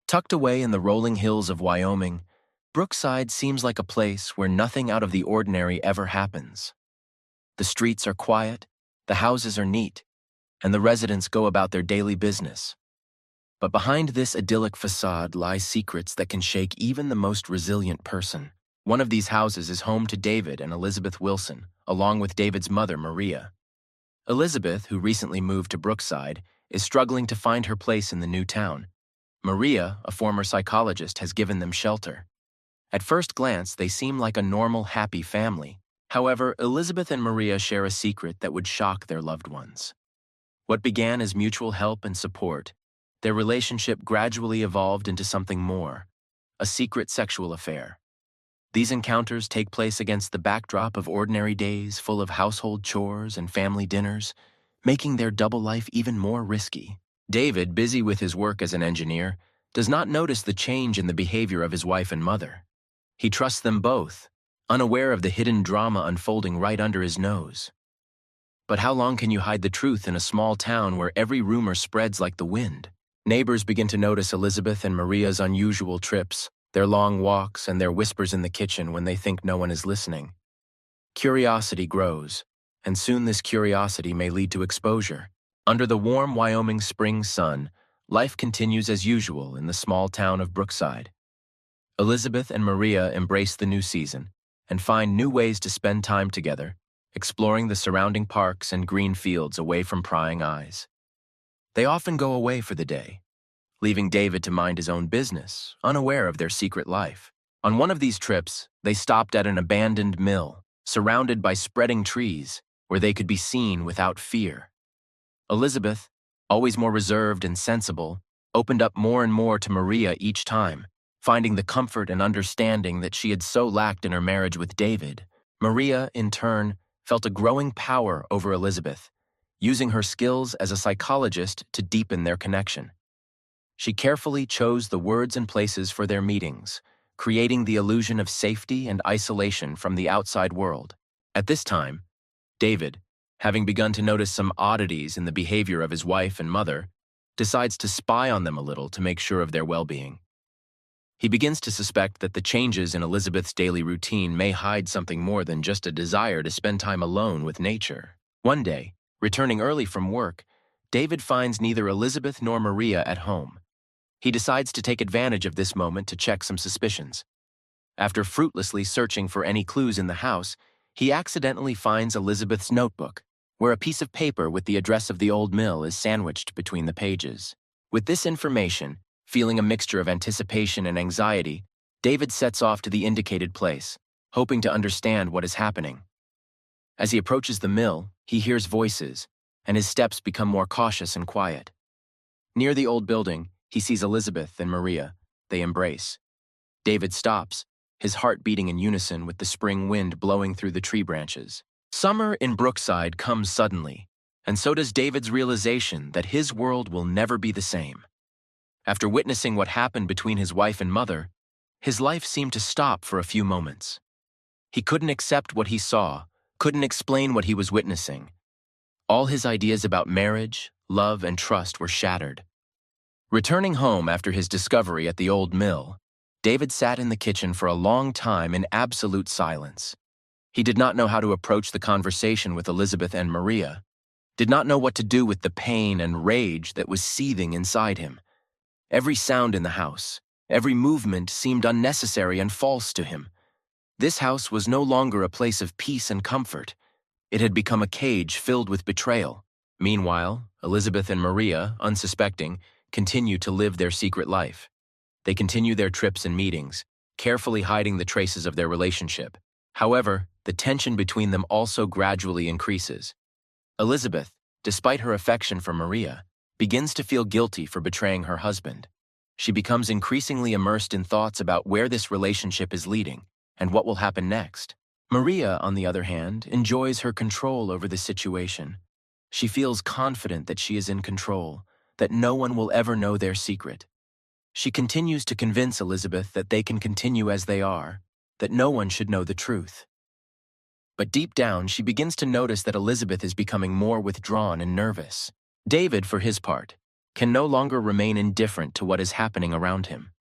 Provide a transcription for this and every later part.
Tucked away in the rolling hills of Wyoming, Brookside seems like a place where nothing out of the ordinary ever happens. The streets are quiet, the houses are neat, and the residents go about their daily business. But behind this idyllic facade lie secrets that can shake even the most resilient person. One of these houses is home to David and Elizabeth Wilson, along with David's mother, Maria. Elizabeth, who recently moved to Brookside, is struggling to find her place in the new town. Maria, a former psychologist, has given them shelter. At first glance, they seem like a normal, happy family. However, Elizabeth and Maria share a secret that would shock their loved ones. What began as mutual help and support, their relationship gradually evolved into something more, a secret sexual affair. These encounters take place against the backdrop of ordinary days full of household chores and family dinners, making their double life even more risky. David, busy with his work as an engineer, does not notice the change in the behavior of his wife and mother. He trusts them both, unaware of the hidden drama unfolding right under his nose. But how long can you hide the truth in a small town where every rumor spreads like the wind? Neighbors begin to notice Elizabeth and Maria's unusual trips, their long walks, and their whispers in the kitchen when they think no one is listening. Curiosity grows, and soon this curiosity may lead to exposure. Under the warm Wyoming spring sun, life continues as usual in the small town of Brookside. Elizabeth and Maria embrace the new season and find new ways to spend time together, exploring the surrounding parks and green fields away from prying eyes. They often go away for the day, leaving David to mind his own business, unaware of their secret life. On one of these trips, they stopped at an abandoned mill, surrounded by spreading trees, where they could be seen without fear. Elizabeth, always more reserved and sensible, opened up more and more to Maria each time, finding the comfort and understanding that she had so lacked in her marriage with David. Maria, in turn, felt a growing power over Elizabeth, using her skills as a psychologist to deepen their connection. She carefully chose the words and places for their meetings, creating the illusion of safety and isolation from the outside world. At this time, David, having begun to notice some oddities in the behavior of his wife and mother, decides to spy on them a little to make sure of their well-being. He begins to suspect that the changes in Elizabeth's daily routine may hide something more than just a desire to spend time alone with nature. One day, returning early from work, David finds neither Elizabeth nor Maria at home. He decides to take advantage of this moment to check some suspicions. After fruitlessly searching for any clues in the house, he accidentally finds Elizabeth's notebook, where a piece of paper with the address of the old mill is sandwiched between the pages. With this information, feeling a mixture of anticipation and anxiety, David sets off to the indicated place, hoping to understand what is happening. As he approaches the mill, he hears voices, and his steps become more cautious and quiet. Near the old building, he sees Elizabeth and Maria. They embrace. David stops, his heart beating in unison with the spring wind blowing through the tree branches. Summer in Brookside comes suddenly, and so does David's realization that his world will never be the same. After witnessing what happened between his wife and mother, his life seemed to stop for a few moments. He couldn't accept what he saw, couldn't explain what he was witnessing. All his ideas about marriage, love, and trust were shattered. Returning home after his discovery at the old mill, David sat in the kitchen for a long time in absolute silence. He did not know how to approach the conversation with Elizabeth and Maria, did not know what to do with the pain and rage that was seething inside him. Every sound in the house, every movement seemed unnecessary and false to him. This house was no longer a place of peace and comfort. It had become a cage filled with betrayal. Meanwhile, Elizabeth and Maria, unsuspecting, continue to live their secret life. They continue their trips and meetings, carefully hiding the traces of their relationship. However, the tension between them also gradually increases. Elizabeth, despite her affection for Maria, begins to feel guilty for betraying her husband. She becomes increasingly immersed in thoughts about where this relationship is leading and what will happen next. Maria, on the other hand, enjoys her control over the situation. She feels confident that she is in control, that no one will ever know their secret. She continues to convince Elizabeth that they can continue as they are, that no one should know the truth. But deep down, she begins to notice that Elizabeth is becoming more withdrawn and nervous. David, for his part, can no longer remain indifferent to what is happening around him.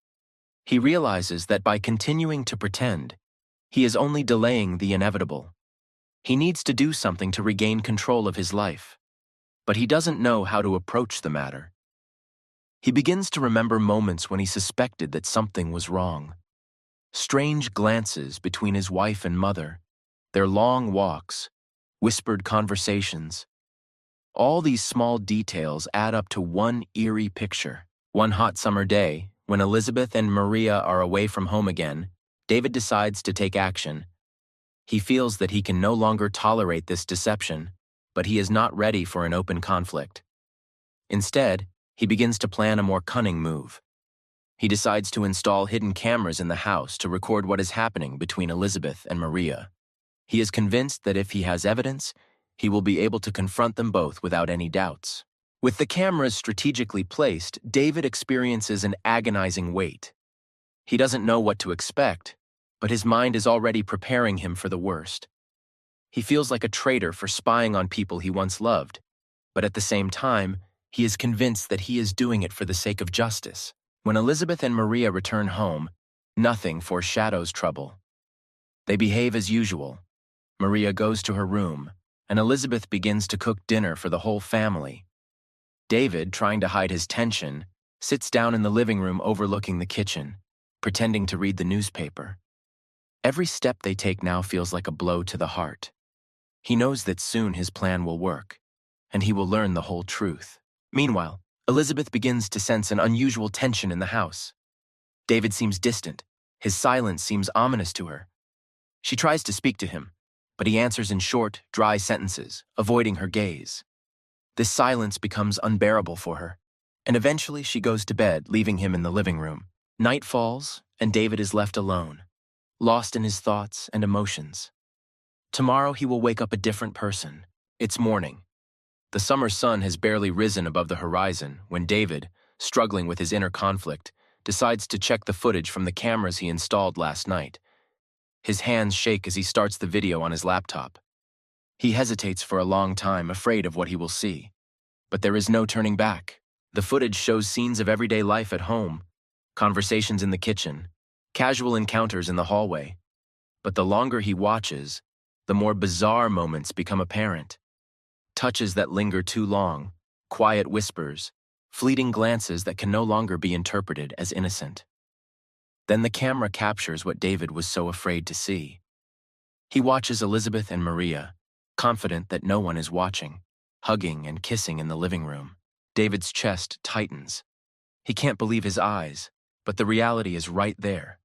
He realizes that by continuing to pretend, he is only delaying the inevitable. He needs to do something to regain control of his life, but he doesn't know how to approach the matter. He begins to remember moments when he suspected that something was wrong. Strange glances between his wife and mother, their long walks, whispered conversations. All these small details add up to one eerie picture. One hot summer day, when Elizabeth and Maria are away from home again, David decides to take action. He feels that he can no longer tolerate this deception, but he is not ready for an open conflict. Instead, he begins to plan a more cunning move. He decides to install hidden cameras in the house to record what is happening between Elizabeth and Maria. He is convinced that if he has evidence, he will be able to confront them both without any doubts. With the cameras strategically placed, David experiences an agonizing wait. He doesn't know what to expect, but his mind is already preparing him for the worst. He feels like a traitor for spying on people he once loved, but at the same time, he is convinced that he is doing it for the sake of justice. When Elizabeth and Maria return home, nothing foreshadows trouble. They behave as usual. Maria goes to her room, and Elizabeth begins to cook dinner for the whole family. David, trying to hide his tension, sits down in the living room overlooking the kitchen, pretending to read the newspaper. Every step they take now feels like a blow to the heart. He knows that soon his plan will work, and he will learn the whole truth. Meanwhile, Elizabeth begins to sense an unusual tension in the house. David seems distant. His silence seems ominous to her. She tries to speak to him, but he answers in short, dry sentences, avoiding her gaze. This silence becomes unbearable for her, and eventually she goes to bed, leaving him in the living room. Night falls, and David is left alone, lost in his thoughts and emotions. Tomorrow he will wake up a different person. It's morning. The summer sun has barely risen above the horizon when David, struggling with his inner conflict, decides to check the footage from the cameras he installed last night. His hands shake as he starts the video on his laptop. He hesitates for a long time, afraid of what he will see. But there is no turning back. The footage shows scenes of everyday life at home, conversations in the kitchen, casual encounters in the hallway. But the longer he watches, the more bizarre moments become apparent. Touches that linger too long, quiet whispers, fleeting glances that can no longer be interpreted as innocent. Then the camera captures what David was so afraid to see. He watches Elizabeth and Maria, confident that no one is watching, hugging and kissing in the living room. David's chest tightens. He can't believe his eyes, but the reality is right there.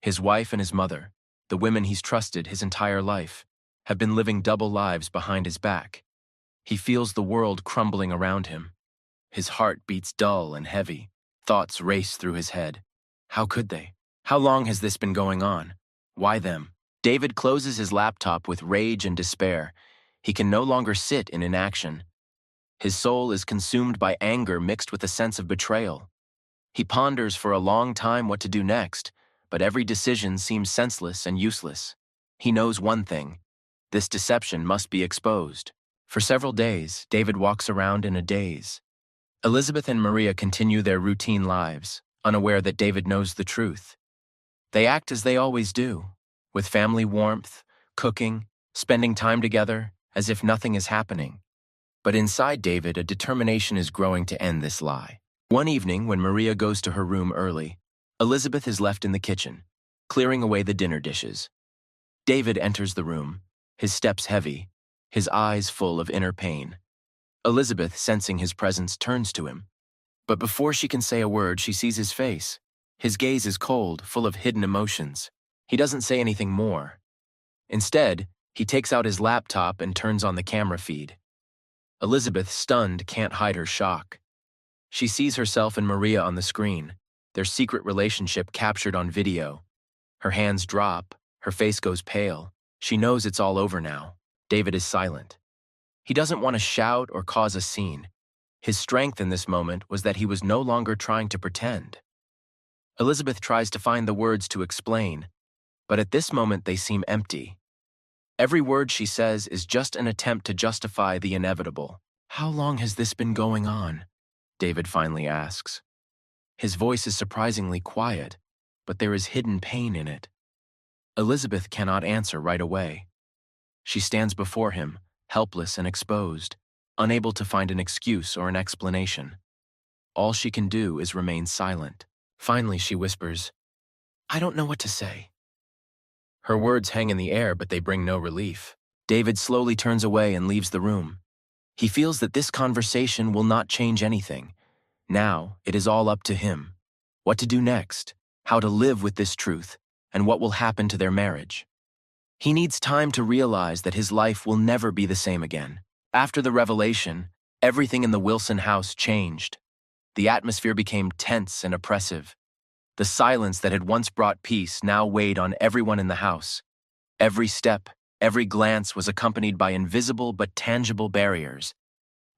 His wife and his mother, the women he's trusted his entire life, have been living double lives behind his back. He feels the world crumbling around him. His heart beats dull and heavy. Thoughts race through his head. How could they? How long has this been going on? Why them? David closes his laptop with rage and despair. He can no longer sit in inaction. His soul is consumed by anger mixed with a sense of betrayal. He ponders for a long time what to do next, but every decision seems senseless and useless. He knows one thing: this deception must be exposed. For several days, David walks around in a daze. Elizabeth and Maria continue their routine lives, unaware that David knows the truth. They act as they always do, with family warmth, cooking, spending time together, as if nothing is happening. But inside David, a determination is growing to end this lie. One evening, when Maria goes to her room early, Elizabeth is left in the kitchen, clearing away the dinner dishes. David enters the room, his steps heavy, his eyes full of inner pain. Elizabeth, sensing his presence, turns to him. But before she can say a word, she sees his face. His gaze is cold, full of hidden emotions. He doesn't say anything more. Instead, he takes out his laptop and turns on the camera feed. Elizabeth, stunned, can't hide her shock. She sees herself and Maria on the screen, their secret relationship captured on video. Her hands drop, her face goes pale. She knows it's all over now. David is silent. He doesn't want to shout or cause a scene. His strength in this moment was that he was no longer trying to pretend. Elizabeth tries to find the words to explain, but at this moment they seem empty. Every word she says is just an attempt to justify the inevitable. How long has this been going on? David finally asks. His voice is surprisingly quiet, but there is hidden pain in it. Elizabeth cannot answer right away. She stands before him, helpless and exposed, unable to find an excuse or an explanation. All she can do is remain silent. Finally, she whispers, "I don't know what to say." Her words hang in the air, but they bring no relief. David slowly turns away and leaves the room. He feels that this conversation will not change anything. Now, it is all up to him. What to do next, how to live with this truth, and what will happen to their marriage. He needs time to realize that his life will never be the same again. After the revelation, everything in the Wilson house changed. The atmosphere became tense and oppressive. The silence that had once brought peace now weighed on everyone in the house. Every step, every glance was accompanied by invisible but tangible barriers.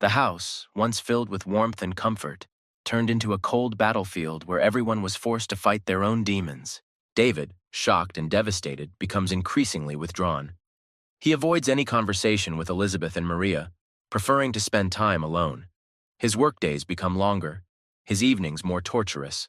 The house, once filled with warmth and comfort, turned into a cold battlefield where everyone was forced to fight their own demons. David, shocked and devastated, becomes increasingly withdrawn. He avoids any conversation with Elizabeth and Maria, preferring to spend time alone. His workdays become longer, his evenings more torturous.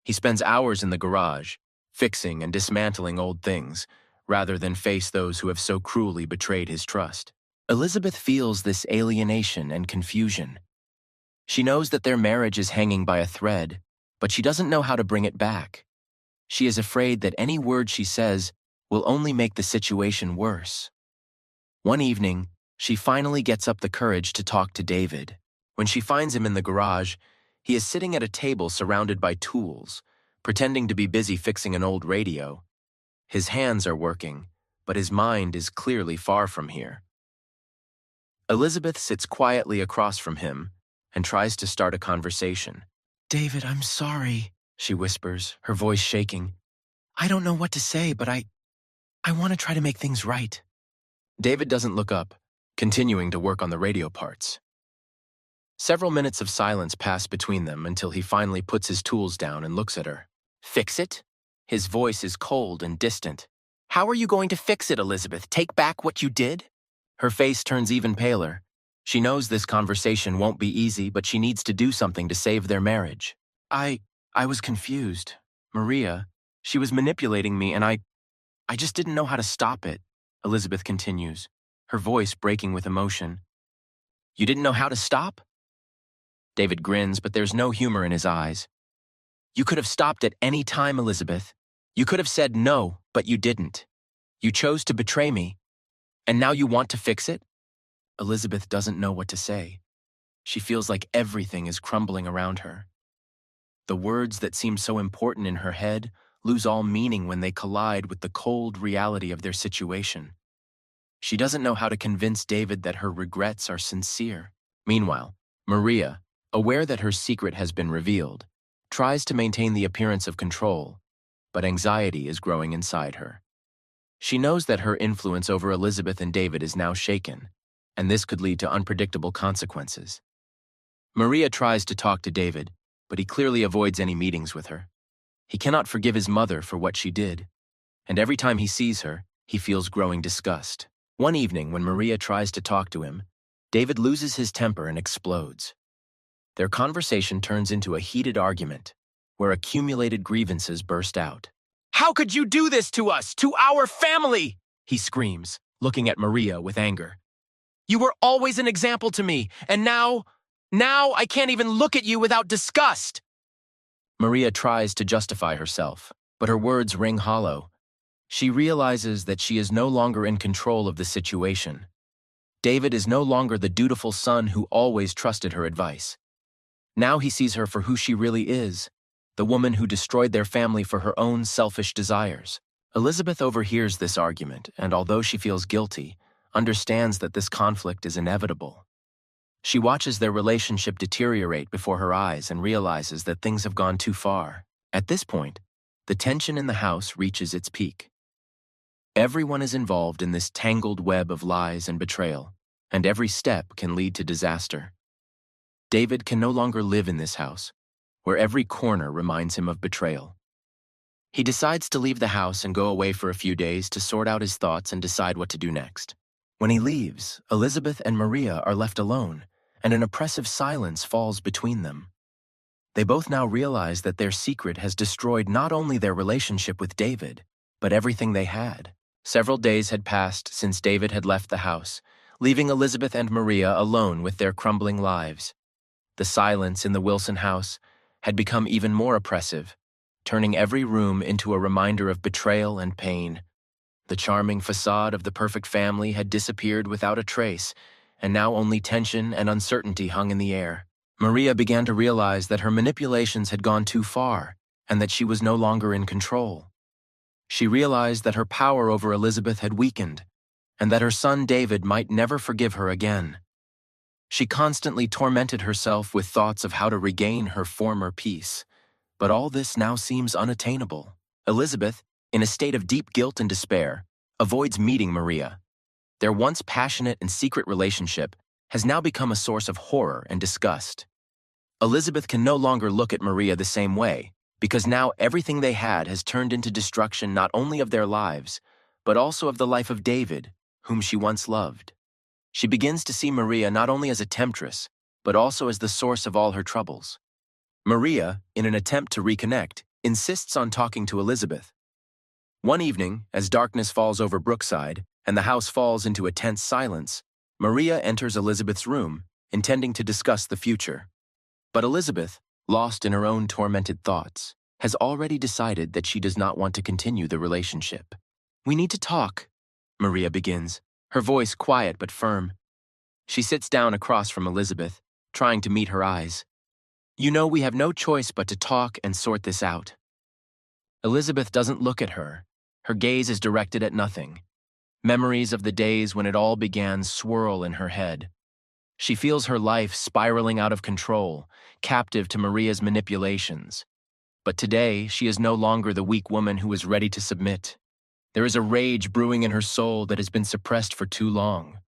He spends hours in the garage, fixing and dismantling old things, rather than face those who have so cruelly betrayed his trust. Elizabeth feels this alienation and confusion. She knows that their marriage is hanging by a thread, but she doesn't know how to bring it back. She is afraid that any word she says will only make the situation worse. One evening, she finally gets up the courage to talk to David. When she finds him in the garage, he is sitting at a table surrounded by tools, pretending to be busy fixing an old radio. His hands are working, but his mind is clearly far from here. Elizabeth sits quietly across from him and tries to start a conversation. "David, I'm sorry," she whispers, her voice shaking. "I don't know what to say, but I want to try to make things right." David doesn't look up, continuing to work on the radio parts. Several minutes of silence pass between them until he finally puts his tools down and looks at her. "Fix it?" His voice is cold and distant. "How are you going to fix it, Elizabeth? Take back what you did?" Her face turns even paler. She knows this conversation won't be easy, but she needs to do something to save their marriage. I was confused. Maria, she was manipulating me, and I just didn't know how to stop it," Elizabeth continues, her voice breaking with emotion. "You didn't know how to stop?" David grins, but there's no humor in his eyes. "You could have stopped at any time, Elizabeth. You could have said no, but you didn't. You chose to betray me, and now you want to fix it?" Elizabeth doesn't know what to say. She feels like everything is crumbling around her. The words that seem so important in her head lose all meaning when they collide with the cold reality of their situation. She doesn't know how to convince David that her regrets are sincere. Meanwhile, Maria, aware that her secret has been revealed, tries to maintain the appearance of control, but anxiety is growing inside her. She knows that her influence over Elizabeth and David is now shaken, and this could lead to unpredictable consequences. Maria tries to talk to David, but he clearly avoids any meetings with her. He cannot forgive his mother for what she did, and every time he sees her, he feels growing disgust. One evening, when Maria tries to talk to him, David loses his temper and explodes. Their conversation turns into a heated argument, where accumulated grievances burst out. "How could you do this to us, to our family?" he screams, looking at Maria with anger. "You were always an example to me, and now I can't even look at you without disgust." Maria tries to justify herself, but her words ring hollow. She realizes that she is no longer in control of the situation. David is no longer the dutiful son who always trusted her advice. Now he sees her for who she really is, the woman who destroyed their family for her own selfish desires. Elizabeth overhears this argument, and although she feels guilty, understands that this conflict is inevitable. She watches their relationship deteriorate before her eyes and realizes that things have gone too far. At this point, the tension in the house reaches its peak. Everyone is involved in this tangled web of lies and betrayal, and every step can lead to disaster. David can no longer live in this house, where every corner reminds him of betrayal. He decides to leave the house and go away for a few days to sort out his thoughts and decide what to do next. When he leaves, Elizabeth and Maria are left alone, and an oppressive silence falls between them. They both now realize that their secret has destroyed not only their relationship with David, but everything they had. Several days had passed since David had left the house, leaving Elizabeth and Maria alone with their crumbling lives. The silence in the Wilson house had become even more oppressive, turning every room into a reminder of betrayal and pain. The charming facade of the perfect family had disappeared without a trace, and now only tension and uncertainty hung in the air. Maria began to realize that her manipulations had gone too far, and that she was no longer in control. She realized that her power over Elizabeth had weakened, and that her son David might never forgive her again. She constantly tormented herself with thoughts of how to regain her former peace, but all this now seems unattainable. Elizabeth, in a state of deep guilt and despair, avoids meeting Maria. Their once passionate and secret relationship has now become a source of horror and disgust. Elizabeth can no longer look at Maria the same way, because now everything they had has turned into destruction not only of their lives, but also of the life of David, whom she once loved. She begins to see Maria not only as a temptress, but also as the source of all her troubles. Maria, in an attempt to reconnect, insists on talking to Elizabeth. One evening, as darkness falls over Brookside and the house falls into a tense silence, Maria enters Elizabeth's room, intending to discuss the future. But Elizabeth, lost in her own tormented thoughts, has already decided that she does not want to continue the relationship. "We need to talk," Maria begins, her voice quiet but firm. She sits down across from Elizabeth, trying to meet her eyes. "You know we have no choice but to talk and sort this out." Elizabeth doesn't look at her. Her gaze is directed at nothing. Memories of the days when it all began swirl in her head. She feels her life spiraling out of control, captive to Maria's manipulations. But today, she is no longer the weak woman who is ready to submit. There is a rage brewing in her soul that has been suppressed for too long.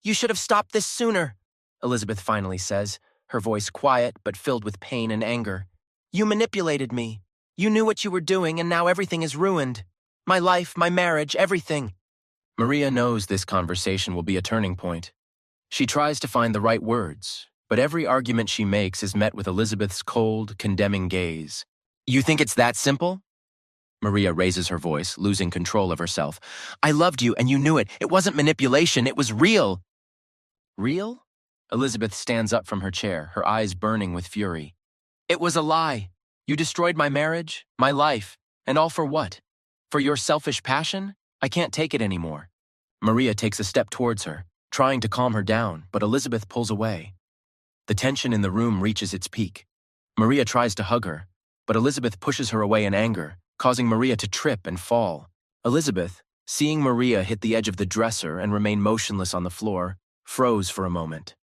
"You should have stopped this sooner," Elizabeth finally says, her voice quiet but filled with pain and anger. "You manipulated me. You knew what you were doing, and now everything is ruined. My life, my marriage, everything." Maria knows this conversation will be a turning point. She tries to find the right words, but every argument she makes is met with Elizabeth's cold, condemning gaze. "You think it's that simple?" Maria raises her voice, losing control of herself. "I loved you, and you knew it. It wasn't manipulation, it was real." "Real?" Elizabeth stands up from her chair, her eyes burning with fury. "It was a lie. You destroyed my marriage, my life, and all for what? For your selfish passion? I can't take it anymore." Maria takes a step towards her, trying to calm her down, but Elizabeth pulls away. The tension in the room reaches its peak. Maria tries to hug her, but Elizabeth pushes her away in anger, causing Maria to trip and fall. Elizabeth, seeing Maria hit the edge of the dresser and remain motionless on the floor, froze for a moment.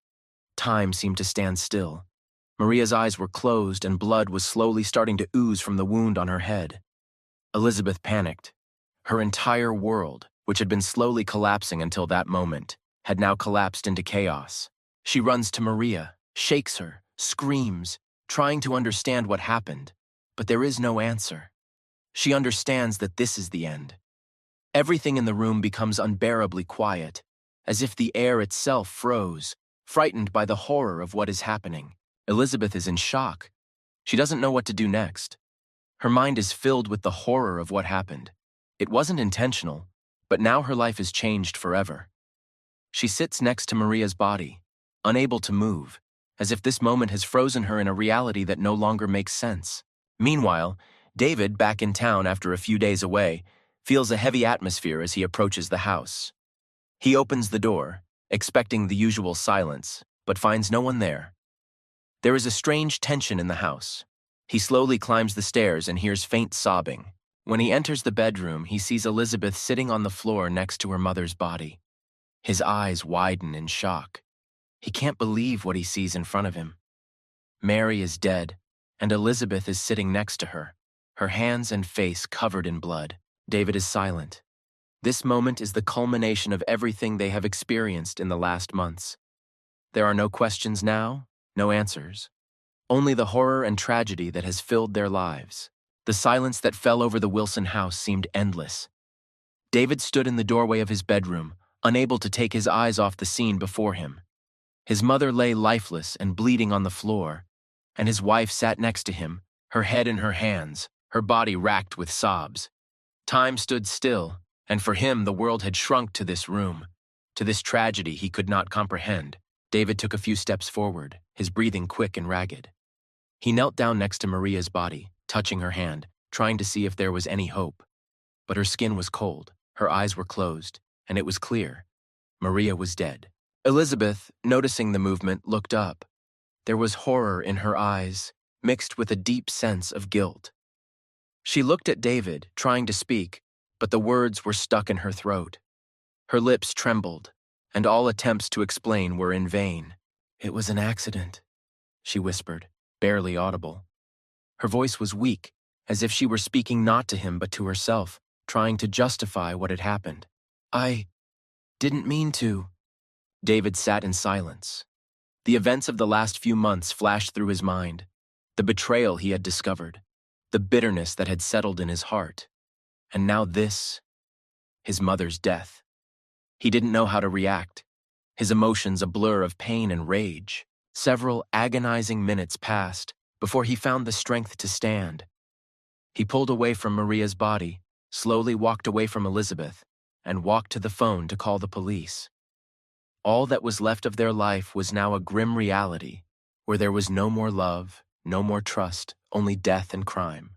Time seemed to stand still. Maria's eyes were closed and blood was slowly starting to ooze from the wound on her head. Elizabeth panicked. Her entire world, which had been slowly collapsing until that moment, had now collapsed into chaos. She runs to Maria, shakes her, screams, trying to understand what happened, but there is no answer. She understands that this is the end. Everything in the room becomes unbearably quiet, as if the air itself froze, frightened by the horror of what is happening. Elizabeth is in shock. She doesn't know what to do next. Her mind is filled with the horror of what happened. It wasn't intentional, but now her life is changed forever. She sits next to Maria's body, unable to move, as if this moment has frozen her in a reality that no longer makes sense. Meanwhile, David, back in town after a few days away, feels a heavy atmosphere as he approaches the house. He opens the door, expecting the usual silence, but finds no one there. There is a strange tension in the house. He slowly climbs the stairs and hears faint sobbing. When he enters the bedroom, he sees Elizabeth sitting on the floor next to her mother's body. His eyes widen in shock. He can't believe what he sees in front of him. Mary is dead, and Elizabeth is sitting next to her, her hands and face covered in blood. David is silent. This moment is the culmination of everything they have experienced in the last months. There are no questions now, no answers. Only the horror and tragedy that has filled their lives. The silence that fell over the Wilson house seemed endless. David stood in the doorway of his bedroom, unable to take his eyes off the scene before him. His mother lay lifeless and bleeding on the floor, and his wife sat next to him, her head in her hands, her body racked with sobs. Time stood still, and for him the world had shrunk to this room, to this tragedy he could not comprehend. David took a few steps forward, his breathing quick and ragged. He knelt down next to Maria's body, touching her hand, trying to see if there was any hope. But her skin was cold, her eyes were closed, and it was clear. Maria was dead. Elizabeth, noticing the movement, looked up. There was horror in her eyes, mixed with a deep sense of guilt. She looked at David, trying to speak, but the words were stuck in her throat. Her lips trembled, and all attempts to explain were in vain. "It was an accident," she whispered, barely audible. Her voice was weak, as if she were speaking not to him but to herself, trying to justify what had happened. "I didn't mean to." David sat in silence. The events of the last few months flashed through his mind, the betrayal he had discovered, the bitterness that had settled in his heart, and now this, his mother's death. He didn't know how to react, his emotions a blur of pain and rage. Several agonizing minutes passed before he found the strength to stand. He pulled away from Maria's body, slowly walked away from Elizabeth, and walked to the phone to call the police. All that was left of their life was now a grim reality, where there was no more love, no more trust, only death and crime.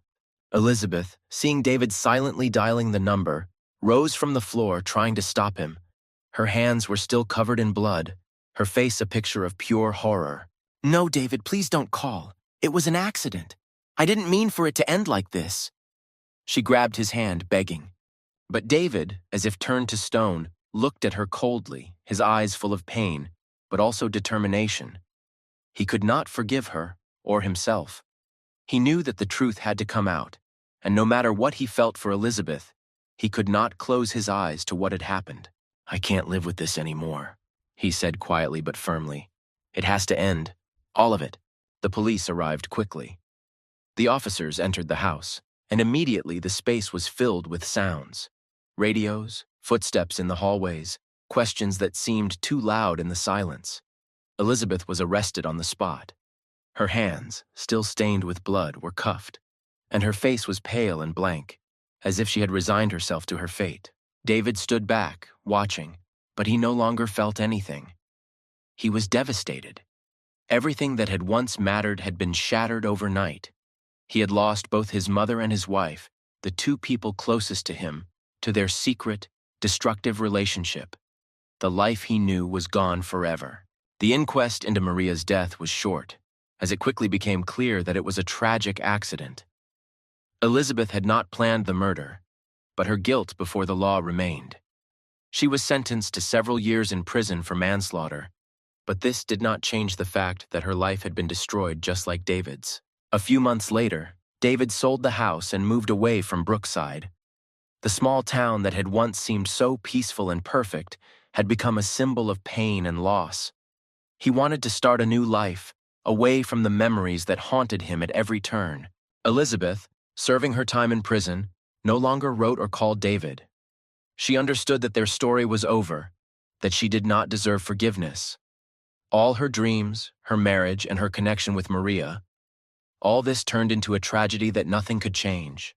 Elizabeth, seeing David silently dialing the number, rose from the floor trying to stop him. Her hands were still covered in blood, her face a picture of pure horror. "No, David, please don't call. It was an accident. I didn't mean for it to end like this." She grabbed his hand, begging. But David, as if turned to stone, looked at her coldly, his eyes full of pain, but also determination. He could not forgive her or himself. He knew that the truth had to come out, and no matter what he felt for Elizabeth, he could not close his eyes to what had happened. "I can't live with this anymore," he said quietly but firmly. "It has to end. All of it." The police arrived quickly. The officers entered the house, and immediately the space was filled with sounds. Radios, footsteps in the hallways, questions that seemed too loud in the silence. Elizabeth was arrested on the spot. Her hands, still stained with blood, were cuffed, and her face was pale and blank, as if she had resigned herself to her fate. David stood back, watching, but he no longer felt anything. He was devastated. Everything that had once mattered had been shattered overnight. He had lost both his mother and his wife, the two people closest to him, to their secret, destructive relationship. The life he knew was gone forever. The inquest into Maria's death was short, as it quickly became clear that it was a tragic accident. Elizabeth had not planned the murder, but her guilt before the law remained. She was sentenced to several years in prison for manslaughter, but this did not change the fact that her life had been destroyed just like David's. A few months later, David sold the house and moved away from Brookside. The small town that had once seemed so peaceful and perfect had become a symbol of pain and loss. He wanted to start a new life, away from the memories that haunted him at every turn. Elizabeth, serving her time in prison, no longer wrote or called David. She understood that their story was over, that she did not deserve forgiveness. All her dreams, her marriage, and her connection with Maria, all this turned into a tragedy that nothing could change.